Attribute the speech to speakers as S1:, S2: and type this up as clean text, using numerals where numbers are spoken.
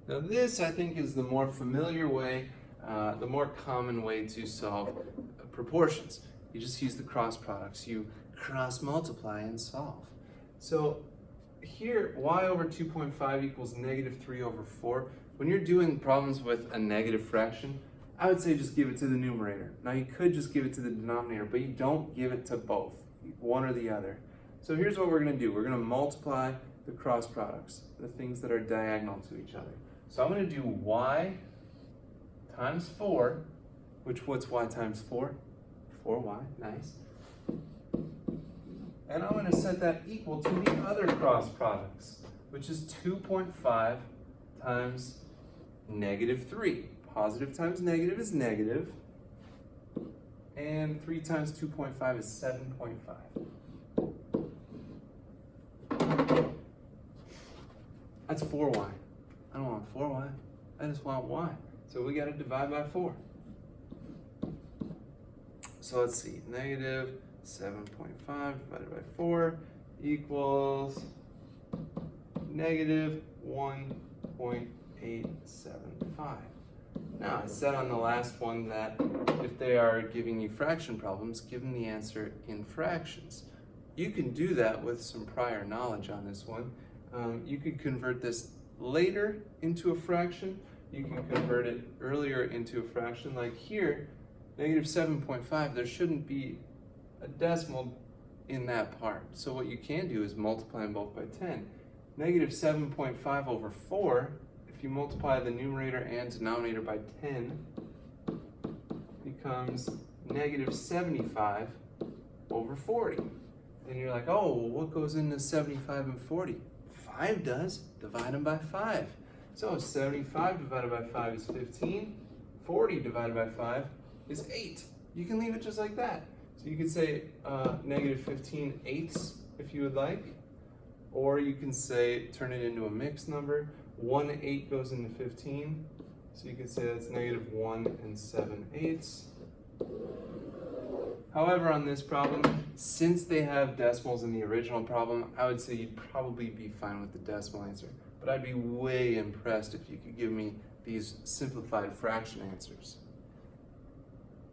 S1: Now this, I think, is the more familiar way, the more common way to solve proportions. You just use the cross products. You cross multiply and solve. So here, y over 2.5 equals negative 3 over 4. When you're doing problems with a negative fraction, I would say just give it to the numerator. Now you could just give it to the denominator, but you don't give it to both, one or the other. So here's what we're going to do. We're going to multiply the cross products, the things that are diagonal to each other. So I'm going to do y times 4, what's y times 4? 4y, nice. And I'm going to set that equal to the other cross products, which is 2.5 times negative 3. Positive times negative is negative, and 3 times 2.5 is 7.5. That's 4y. I don't want 4y, I just want y. So we got to divide by 4. So let's see, negative 7.5 divided by 4 equals negative 1.875. Now, I said on the last one that if they are giving you fraction problems, give them the answer in fractions. You can do that with some prior knowledge on this one. You could convert this later into a fraction. You can convert it earlier into a fraction. Like here, negative 7.5, there shouldn't be a decimal in that part. So what you can do is multiply them both by 10. Negative 7.5 over 4, if you multiply the numerator and denominator by 10, becomes negative 75 over 40. And you're like, oh, well, what goes into 75 and 40? 5 does. Divide them by 5. So 75 divided by 5 is 15. 40 divided by 5 is 8. You can leave it just like that. So you could say negative 15 eighths if you would like. Or you can say, turn it into a mixed number. 1 8 goes into 15. So you could say that's negative 1 and 7/8. However, on this problem, since they have decimals in the original problem, I would say you'd probably be fine with the decimal answer. But I'd be way impressed if you could give me these simplified fraction answers.